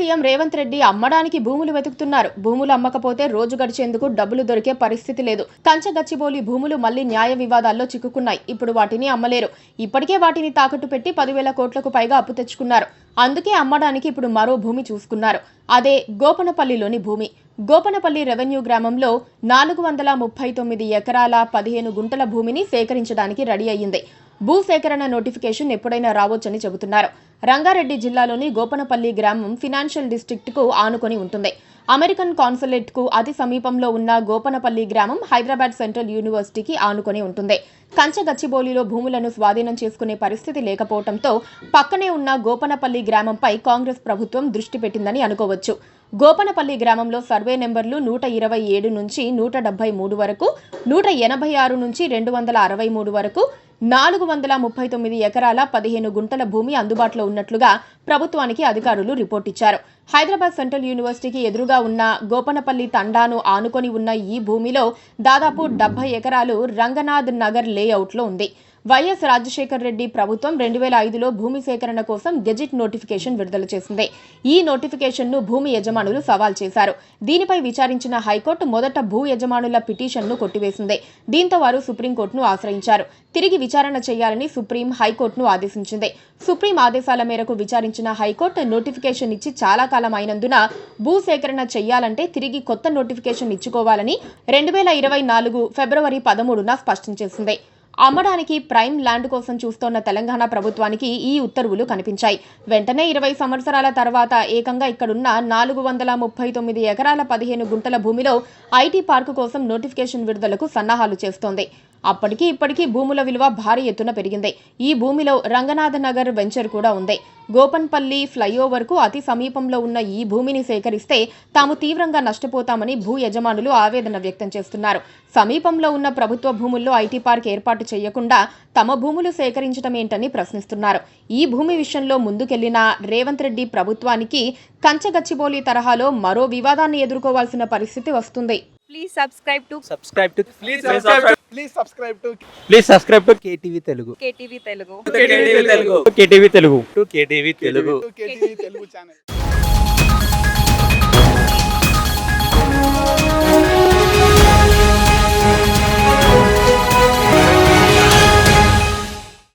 CM Revanth Reddy అమ్మడానికి భూములు వెతుకుతున్నారు. భూములు అమ్మకపోతే రోజు గడిచేందుకు డబ్బులు దొరికే పరిస్థితి లేదు. కంచగచ్చిబౌలి భూములు మళ్లీ న్యాయ వివాదాల్లో చిక్కుకున్నాయి. ఇప్పుడు వాటిని అమ్మలేరు. ఇప్పటికే వాటిని తాకట్టు పెట్టి 10,000 కోట్లకు పైగా అప్పు తెచ్చుకున్నారు. అందుకే అమ్మడానికి ఇప్పుడు మరో భూమి చూసుకున్నారు. అదే గోపనపల్లిలోని భూమి. గోపనపల్లి రెవెన్యూ గ్రామంలో 439 ఎకరాల 15 గుంటల భూమిని సేకరించడానికి రెడీ అయ్యింది. భూసేకరణ నోటిఫికేషన్ ఎప్పుడైనా రావచ్చని చెబుతున్నారు. రంగారెడ్డి జిల్లాలోని గోపనపల్లి గ్రామం ఫినాన్షియల్ డిస్ట్రిక్ట్ కు ఆనుకొని ఉంటుంది. అమెరికన్ కాన్సులేట్ కు అతి సమీపంలో ఉన్న గోపనపల్లి గ్రామం హైదరాబాద్ సెంట్రల్ యూనివర్సిటీకి ఆనుకొని ఉంటుంది. కంచగచ్చిబౌలిలో భూములను స్వాధీనం చేసుకునే పరిస్థితి లేకపోవడంతో పక్కనే ఉన్న గోపనపల్లి గ్రామంపై కాంగ్రెస్ ప్రభుత్వం దృష్టి పెట్టిందని అనుకోవచ్చు. గోపనపల్లి గ్రామంలో సర్వే నెంబర్లు 127 నుంచి 173 వరకు, 186 నుంచి 263 వరకు, 439 ఎకరాల 15 గుంటల భూమి అందుబాటులో ఉన్నట్లుగా ప్రభుత్వానికి అధికారులు రిపోర్టిచ్చారు. హైదరాబాద్ సెంట్రల్ యూనివర్సిటీకి ఎదురుగా ఉన్న గోపనపల్లి తండాను ఆనుకొని ఉన్న ఈ భూమిలో దాదాపు 70 ఎకరాలు రంగనాథ్ నగర్ లేఅవుట్లో ఉంది. వైఎస్ రాజశేఖర్ రెడ్డి ప్రభుత్వం 2005లో భూమి సేకరణ కోసం గెజిట్ నోటిఫికేషన్ విడుదల చేసింది. ఈ నోటిఫికేషన్ను భూమి యజమానులు సవాల్ చేశారు. దీనిపై విచారించిన హైకోర్టు మొదట భూ యజమానుల పిటిషన్ను కొట్టివేసింది. దీంతో వారు సుప్రీంకోర్టును ఆశ్రయించారు. తిరిగి విచారణ చేయాలని సుప్రీం హైకోర్టును ఆదేశించింది. సుప్రీం ఆదేశాల మేరకు విచారించిన హైకోర్టు నోటిఫికేషన్ ఇచ్చి చాలా కాలం అయినందున భూ సేకరణ చేయాలంటే తిరిగి కొత్త నోటిఫికేషన్ ఇచ్చుకోవాలని 2024 ఫిబ్రవరి 13న స్పష్టం చేసింది. అమ్మడానికి ప్రైమ్ ల్యాండ్ కోసం చూస్తోన్న తెలంగాణ ప్రభుత్వానికి ఈ ఉత్తర్వులు కనిపించాయి. వెంటనే 20 సంవత్సరాల తర్వాత ఏకంగా ఇక్కడున్న 439 ఎకరాల 15 గుంటల భూమిలో ఐటీ పార్కు కోసం నోటిఫికేషన్ విడుదలకు సన్నాహాలు చేస్తోంది. అప్పటికి ఇప్పటికీ భూముల విలువ భారీ ఎత్తున పెరిగింది. ఈ భూమిలో రంగనాథ్ నగర్ వెంచర్ కూడా ఉంది. గోపన్పల్లి ఫ్లైఓవర్ కు అతి సమీపంలో ఉన్న ఈ భూమిని సేకరిస్తే తాము తీవ్రంగా నష్టపోతామని భూ యజమానులు ఆవేదన వ్యక్తం చేస్తున్నారు. సమీపంలో ఉన్న ప్రభుత్వ భూముల్లో ఐటీ పార్క్ ఏర్పాటు చేయకుండా తమ భూములు సేకరించడమేంటని ప్రశ్నిస్తున్నారు. ఈ భూమి విషయంలో ముందుకెళ్లిన రేవంత్ రెడ్డి ప్రభుత్వానికి కంచగచ్చిబౌలి తరహాలో మరో వివాదాన్ని ఎదుర్కోవాల్సిన పరిస్థితి వస్తుంది. Please subscribe to KTV Telugu. KTV Telugu. KTV Telugu. KTV Telugu. KTV Telugu channel.